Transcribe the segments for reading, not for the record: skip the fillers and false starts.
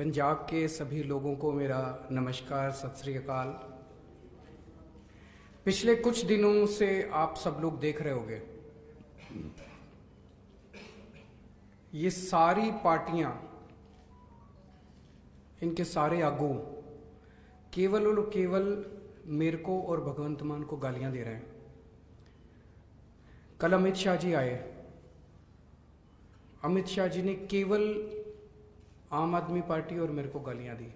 पंजाब के सभी लोगों को मेरा नमस्कार, सत श्री अकाल। पिछले कुछ दिनों से आप सब लोग देख रहे होंगे, ये सारी पार्टियां, इनके सारे आगू केवल और केवल मेरे को और भगवंत मान को गालियां दे रहे हैं। कल अमित शाह जी आए। अमित शाह जी ने केवल आम आदमी पार्टी और मेरे को गालियां दी।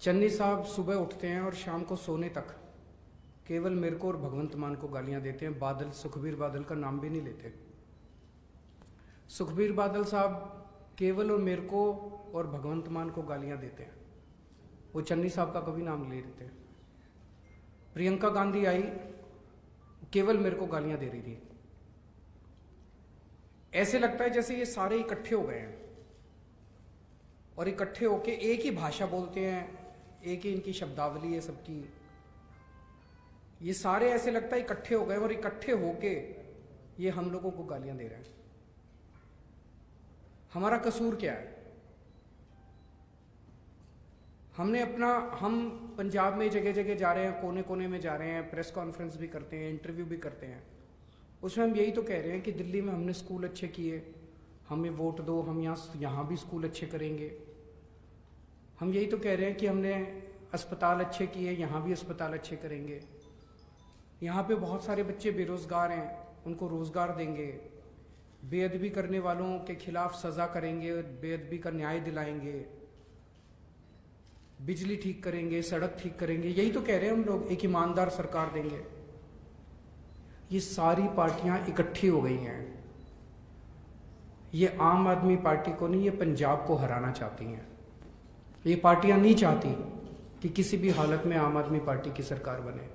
चन्नी साहब सुबह उठते हैं और शाम को सोने तक केवल मेरे को और भगवंत मान को गालियां देते हैं। बादल, सुखबीर बादल का नाम भी नहीं लेते। सुखबीर बादल साहब केवल और मेरे को और भगवंत मान को गालियां देते हैं। वो चन्नी साहब का कभी नाम ले लेते हैं। प्रियंका गांधी आई, केवल मेरे को गालियां दे रही थी। ऐसे लगता है जैसे ये सारे इकट्ठे हो गए हैं और इकट्ठे होके एक ही भाषा बोलते हैं, एक ही इनकी शब्दावली है सबकी। ये सारे ऐसे लगता है इकट्ठे हो गए और इकट्ठे होके ये हम लोगों को गालियां दे रहे हैं। हमारा कसूर क्या है? हम पंजाब में जगह जगह जा रहे हैं, कोने कोने में जा रहे हैं, प्रेस कॉन्फ्रेंस भी करते हैं, इंटरव्यू भी करते हैं। उसमें हम यही तो कह रहे हैं कि दिल्ली में हमने स्कूल अच्छे किए, हमें वोट दो, हम यहाँ भी स्कूल अच्छे करेंगे। हम यही तो कह रहे हैं कि हमने अस्पताल अच्छे किए, यहाँ भी अस्पताल अच्छे करेंगे। यहाँ पे बहुत सारे बच्चे बेरोजगार हैं, उनको रोजगार देंगे। बेअदबी करने वालों के खिलाफ सजा करेंगे, बेअदबी का न्याय दिलाएंगे, बिजली ठीक करेंगे, सड़क ठीक करेंगे। यही तो कह रहे हैं हम लोग, एक ईमानदार सरकार देंगे। ये सारी पार्टियां इकट्ठी हो गई हैं। ये आम आदमी पार्टी को नहीं, ये पंजाब को हराना चाहती हैं। ये पार्टियां नहीं चाहती कि किसी भी हालत में आम आदमी पार्टी की सरकार बने।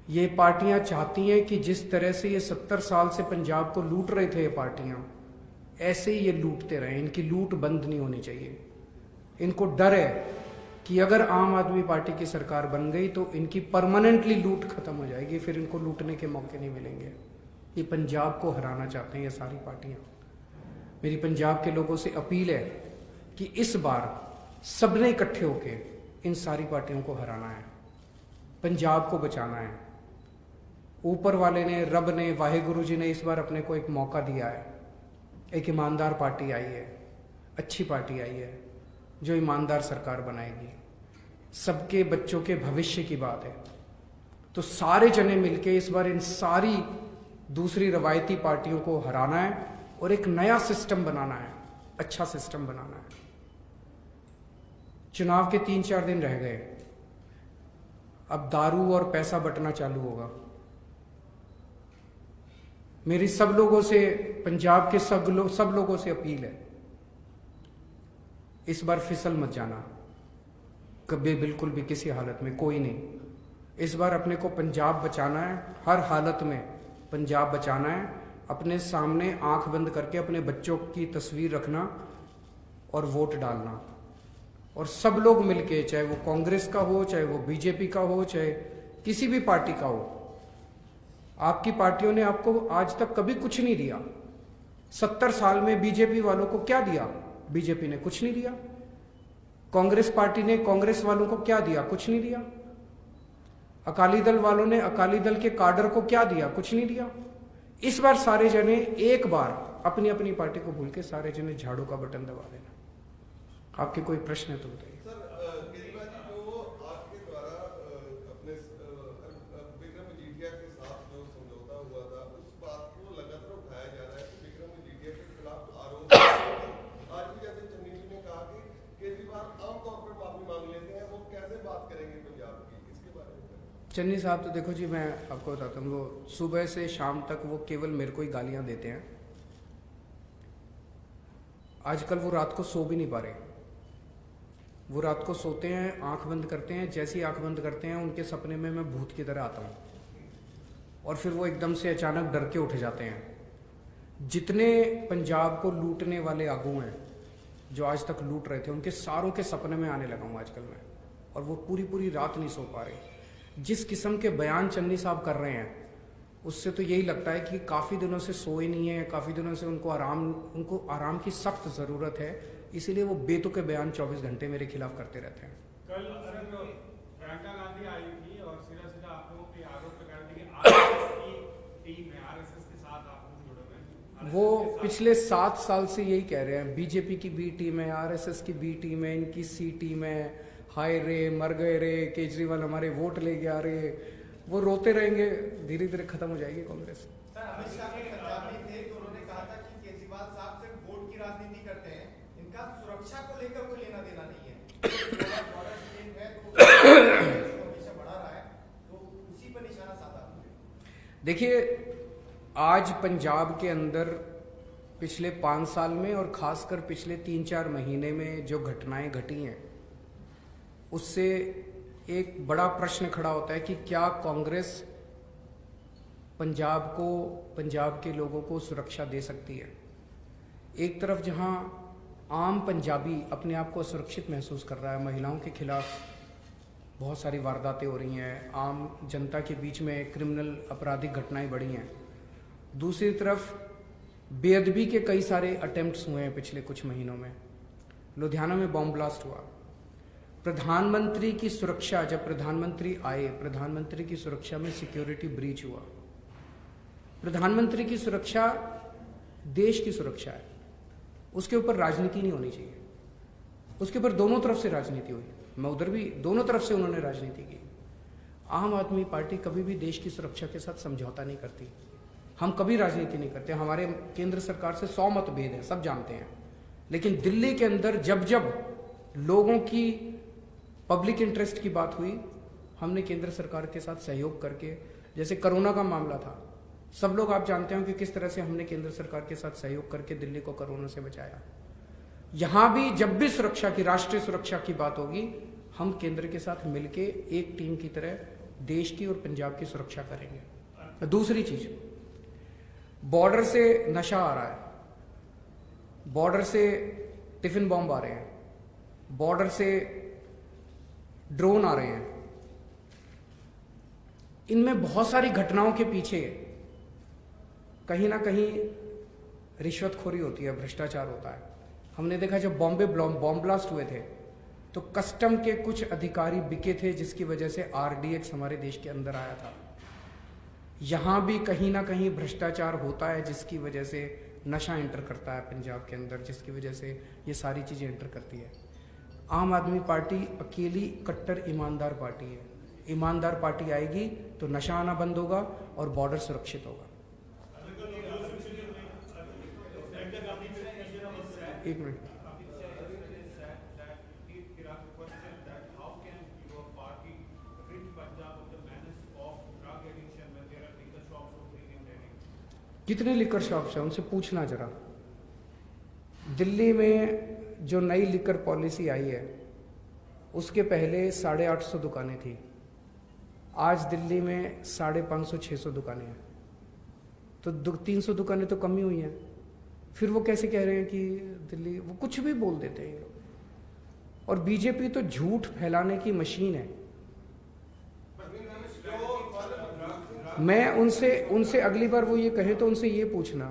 ये पार्टियां चाहती हैं कि जिस तरह से ये 70 साल से पंजाब को लूट रहे थे ये पार्टियां, ऐसे ही ये लूटते रहे। इनकी लूट बंद नहीं होनी चाहिए। इनको डर है कि अगर आम आदमी पार्टी की सरकार बन गई तो इनकी परमानेंटली लूट खत्म हो जाएगी, फिर इनको लूटने के मौके नहीं मिलेंगे। ये पंजाब को हराना चाहते हैं ये सारी पार्टियां। मेरी पंजाब के लोगों से अपील है कि इस बार सबने इकट्ठे होके इन सारी पार्टियों को हराना है, पंजाब को बचाना है। ऊपर वाले ने, रब ने, वाहेगुरु जी ने इस बार अपने को एक मौका दिया है। एक ईमानदार पार्टी आई है, अच्छी पार्टी आई है जो ईमानदार सरकार बनाएगी। सबके बच्चों के भविष्य की बात है। तो सारे जने मिलके इस बार इन सारी दूसरी रवायती पार्टियों को हराना है और एक नया सिस्टम बनाना है, अच्छा सिस्टम बनाना है। चुनाव के 3-4 दिन रह गए। अब दारू और पैसा बंटना चालू होगा। मेरी सब लोगों से, पंजाब के सब लोगों से अपील है, इस बार फिसल मत जाना कभी, बिल्कुल भी, किसी हालत में, कोई नहीं। इस बार अपने को पंजाब बचाना है, हर हालत में पंजाब बचाना है। अपने सामने आंख बंद करके अपने बच्चों की तस्वीर रखना और वोट डालना। और सब लोग मिलके, चाहे वो कांग्रेस का हो, चाहे वो बीजेपी का हो, चाहे किसी भी पार्टी का हो, आपकी पार्टियों ने आपको आज तक कभी कुछ नहीं दिया। 70 साल में बीजेपी वालों को क्या दिया? बीजेपी ने कुछ नहीं दिया। कांग्रेस पार्टी ने कांग्रेस वालों को क्या दिया? कुछ नहीं दिया। अकाली दल वालों ने अकाली दल के काडर को क्या दिया? कुछ नहीं दिया। इस बार सारे जने एक बार अपनी अपनी पार्टी को भूल के सारे जने झाड़ू का बटन दबा देना। आपके कोई प्रश्न है तो बताइए। चन्नी साहब तो देखो जी, मैं आपको बताता हूँ, वो सुबह से शाम तक वो केवल मेरे को ही गालियां देते हैं। आजकल वो रात को सो भी नहीं पा रहे। वो रात को सोते हैं, आंख बंद करते हैं, जैसी आंख बंद करते हैं उनके सपने में मैं भूत की तरह आता हूँ और फिर वो एकदम से अचानक डर के उठ जाते हैं। जितने पंजाब को लूटने वाले आगू हैं जो आज तक लूट रहे थे, उनके सारों के सपने में आने लगा हूँ आजकल मैं, और वो पूरी पूरी रात नहीं सो पा रहे। जिस किस्म के बयान चन्नी साहब कर रहे हैं उससे तो यही लगता है कि काफ़ी दिनों से सोए नहीं है, काफ़ी दिनों से उनको आराम की सख्त ज़रूरत है। इसीलिए वो बेतुके बयान 24 घंटे मेरे खिलाफ करते रहते हैं। कल प्रियंका गांधी आई थी और सीधा सीधा आप लोगों के आरोप लगा रही थी कि आरएसएस की टीम है, आरएसएस के साथ आप लोग जुड़े हुए हैं। वो पिछले 7 साल से यही कह रहे हैं, बीजेपी की बी टीम है, आरएसएस की बी टीम है, इनकी सी टीम है, हाय रे मर गए रे, केजरीवाल हमारे वोट ले गया रे। वो रोते रहेंगे, धीरे धीरे खत्म हो जाएगी कांग्रेस। सर, अमित शाह के पंजाब में थे तो उन्होंने कहा था कि केजरीवाल साहब सिर्फ वोट की राजनीति करते हैं, इनका सुरक्षा को लेकर कोई लेना देना नहीं है। हमेशा बढ़ा रहा है, तो उसी पर निशाना साधा। देखिए, आज पंजाब के अंदर पिछले 5 साल में और खासकर पिछले 3-4 महीने में जो घटनाएं घटी हैं, उससे एक बड़ा प्रश्न खड़ा होता है कि क्या कांग्रेस पंजाब को, पंजाब के लोगों को सुरक्षा दे सकती है। एक तरफ जहां आम पंजाबी अपने आप को सुरक्षित महसूस कर रहा है, महिलाओं के खिलाफ बहुत सारी वारदातें हो रही हैं, आम जनता के बीच में क्रिमिनल आपराधिक घटनाएं बढ़ी हैं। दूसरी तरफ बेअदबी के कई सारे अटेम्प्ट्स हुए हैं पिछले कुछ महीनों में। लुधियाना में बॉम्ब ब्लास्ट हुआ, प्रधानमंत्री की सुरक्षा, जब प्रधानमंत्री आए, प्रधानमंत्री की सुरक्षा में सिक्योरिटी ब्रीच हुआ। प्रधानमंत्री की सुरक्षा देश की सुरक्षा है, उसके ऊपर राजनीति नहीं होनी चाहिए। उसके ऊपर दोनों तरफ से राजनीति हुई, मैं उधर भी दोनों तरफ से उन्होंने राजनीति की। आम आदमी पार्टी कभी भी देश की सुरक्षा के साथ समझौता नहीं करती, हम कभी राजनीति नहीं करते। हमारे केंद्र सरकार से 100 मतभेद है, सब जानते हैं, लेकिन दिल्ली के अंदर जब जब लोगों की पब्लिक इंटरेस्ट की बात हुई, हमने केंद्र सरकार के साथ सहयोग करके, जैसे कोरोना का मामला था, सब लोग आप जानते हो कि किस तरह से हमने केंद्र सरकार के साथ सहयोग करके दिल्ली को कोरोना से बचाया। यहां भी जब भी सुरक्षा की, राष्ट्रीय सुरक्षा की बात होगी, हम केंद्र के साथ मिलके एक टीम की तरह देश की और पंजाब की सुरक्षा करेंगे। दूसरी चीज, बॉर्डर से नशा आ रहा है, बॉर्डर से टिफिन बॉम्ब आ रहे हैं, बॉर्डर से ड्रोन आ रहे हैं। इनमें बहुत सारी घटनाओं के पीछे कहीं ना कहीं रिश्वतखोरी होती है, भ्रष्टाचार होता है। हमने देखा जब बॉम्बे बॉम्ब ब्लास्ट हुए थे तो कस्टम के कुछ अधिकारी बिके थे, जिसकी वजह से आरडीएक्स हमारे देश के अंदर आया था। यहां भी कहीं ना कहीं भ्रष्टाचार होता है, जिसकी वजह से नशा एंटर करता है पंजाब के अंदर, जिसकी वजह से ये सारी चीजें एंटर करती है। आम आदमी पार्टी अकेली कट्टर ईमानदार पार्टी है। ईमानदार पार्टी आएगी तो नशा आना बंद होगा और बॉर्डर सुरक्षित होगा। एक मिनट, कितने लिकर शॉप्स हैं उनसे पूछना जरा। दिल्ली में जो नई लिकर पॉलिसी आई है उसके पहले 850 दुकानें थी, आज दिल्ली में 550-600 दुकानें हैं, तो 300 दुकानें तो कम ही हुई हैं। फिर वो कैसे कह रहे हैं कि दिल्ली, वो कुछ भी बोल देते हैं ये लोग। और बीजेपी तो झूठ फैलाने की मशीन है। मैं उनसे अगली बार वो ये कहे तो उनसे ये पूछना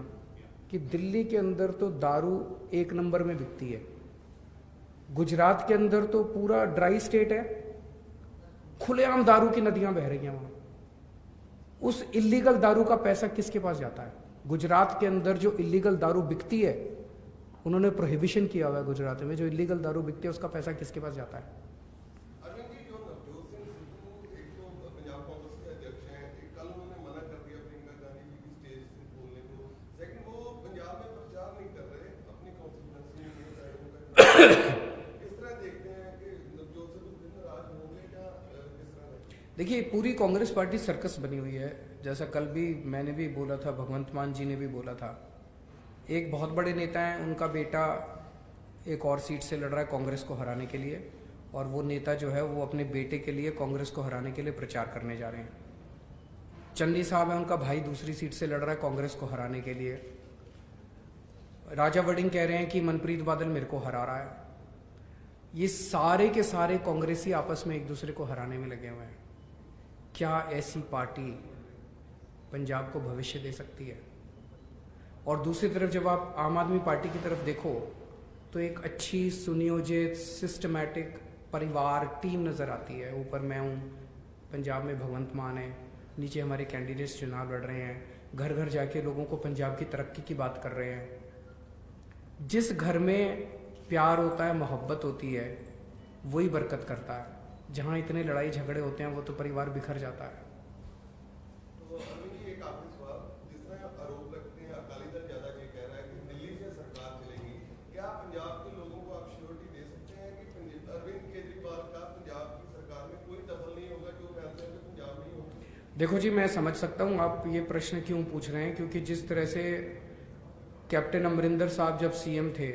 कि दिल्ली के अंदर तो दारू 1 नंबर में बिकती है, गुजरात के अंदर तो पूरा ड्राई स्टेट है, खुलेआम दारू की नदियां बह रही हैं वहां। उस इलीगल दारू का पैसा किसके पास जाता है? गुजरात के अंदर जो इलीगल दारू बिकती है, उन्होंने प्रोहिबिशन किया हुआ है गुजरात में, जो इलीगल दारू बिकती है उसका पैसा किसके पास जाता है? देखिए, पूरी कांग्रेस पार्टी सर्कस बनी हुई है। जैसा कल भी मैंने भी बोला था, भगवंत मान जी ने भी बोला था। एक बहुत बड़े नेता हैं, उनका बेटा एक और सीट से लड़ रहा है कांग्रेस को हराने के लिए, और वो नेता जो है वो अपने बेटे के लिए कांग्रेस को हराने के लिए प्रचार करने जा रहे हैं। चन्नी साहब है, उनका भाई दूसरी सीट से लड़ रहा है कांग्रेस को हराने के लिए। राजा वड़िंग कह रहे हैं कि मनप्रीत बादल मेरे को हरा रहा है। ये सारे के सारे कांग्रेसी आपस में एक दूसरे को हराने में लगे हुए हैं। क्या ऐसी पार्टी पंजाब को भविष्य दे सकती है? और दूसरी तरफ जब आप आम आदमी पार्टी की तरफ देखो तो एक अच्छी सुनियोजित सिस्टमैटिक परिवार टीम नज़र आती है। ऊपर मैं हूँ, पंजाब में भगवंत मान है, नीचे हमारे कैंडिडेट्स चुनाव लड़ रहे हैं, घर घर जाके लोगों को पंजाब की तरक्की की बात कर रहे हैं। जिस घर में प्यार होता है, मोहब्बत होती है, वही बरकत करता है। जहाँ इतने लड़ाई झगड़े होते हैं वो तो परिवार बिखर जाता है। तो अरविंद जी, एक आखिरी सवाल, जिस तरह आरोप लगते हैं, अकाली दल ज्यादा ये कह रहा है कि दिल्ली से सरकार चलेगी, क्या पंजाब के लोगों को आप श्योरिटी दे सकते हैं कि अरविंद केजरीवाल का पंजाब की सरकार में कोई दखल नहीं होगा, जो फैसले में पंजाब नहीं होगा? देखो जी, मैं समझ सकता हूँ आप ये प्रश्न क्यों पूछ रहे हैं, क्योंकि जिस तरह से कैप्टन अमरिंदर साहब जब सीएम थे,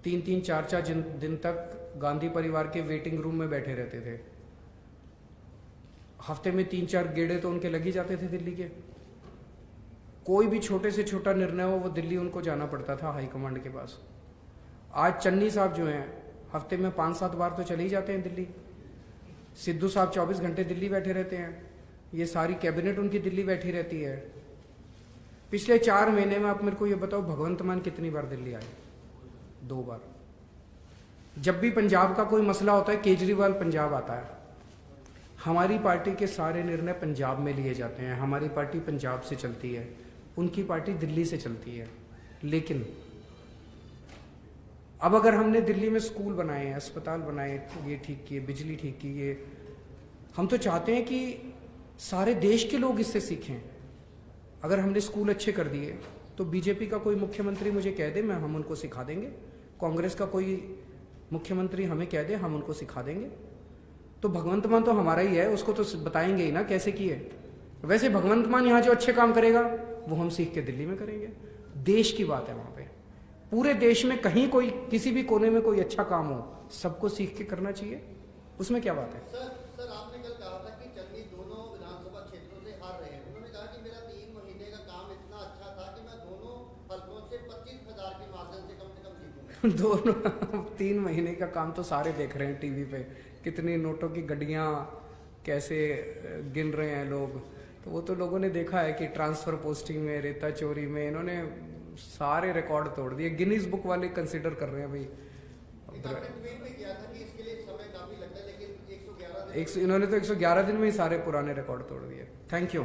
3-3, 4-4 दिन तक गांधी परिवार के वेटिंग रूम में बैठे रहते थे। हफ्ते में 3-4 गेड़े तो उनके लग ही जाते थे दिल्ली के। कोई भी छोटे से छोटा निर्णय हो, वो दिल्ली उनको जाना पड़ता था हाईकमांड के पास। आज चन्नी साहब जो हैं, हफ्ते में 5-7 बार तो चले ही जाते हैं दिल्ली। सिद्धू साहब 24 घंटे दिल्ली बैठे रहते हैं। ये सारी कैबिनेट उनकी दिल्ली बैठी रहती है। पिछले 4 महीने में आप मेरे को ये बताओ, भगवंत मान कितनी बार दिल्ली आए? 2 बार। जब भी पंजाब का कोई मसला होता है, केजरीवाल पंजाब आता है। हमारी पार्टी के सारे निर्णय पंजाब में लिए जाते हैं। हमारी पार्टी पंजाब से चलती है, उनकी पार्टी दिल्ली से चलती है। लेकिन अब अगर हमने दिल्ली में स्कूल बनाए हैं, अस्पताल बनाए, ये ठीक किए, बिजली ठीक की, ये हम तो चाहते हैं कि सारे देश के लोग इससे सीखें। अगर हमने स्कूल अच्छे कर दिए तो बीजेपी का कोई मुख्यमंत्री मुझे कह दे, हम उनको सिखा देंगे। कांग्रेस का कोई मुख्यमंत्री हमें कह दे, हम उनको सिखा देंगे। तो भगवंत मान तो हमारा ही है, उसको तो बताएंगे ही ना कैसे किए। वैसे भगवंत मान यहाँ जो अच्छे काम करेगा वो हम सीख के दिल्ली में करेंगे। देश की बात है वहां पे, पूरे देश में कहीं कोई किसी भी कोने में कोई अच्छा काम हो, सबको सीख के करना चाहिए। उसमें क्या बात है? सर आपने कल कहा था कि चन्नी दोनों विधानसभा क्षेत्रों से हार रहे हैं। उन्होंने कहा कि मेरा 3 महीने का काम इतना अच्छा था कि मैं दोनों हल्कों से 25,000 के मार्जिन से कम जीतूंगा। दोनों 3 महीने का काम तो सारे देख रहे हैं टीवी पे, कितनी नोटों की गड्डियां कैसे गिन रहे हैं लोग। तो वो तो लोगों ने देखा है कि ट्रांसफर पोस्टिंग में, रेता चोरी में इन्होंने सारे रिकॉर्ड तोड़ दिए। गिनीज बुक वाले कंसिडर कर रहे हैं भाई। इन्होंने तो 111 दिन में ही सारे पुराने रिकॉर्ड तोड़ दिए। Thank you.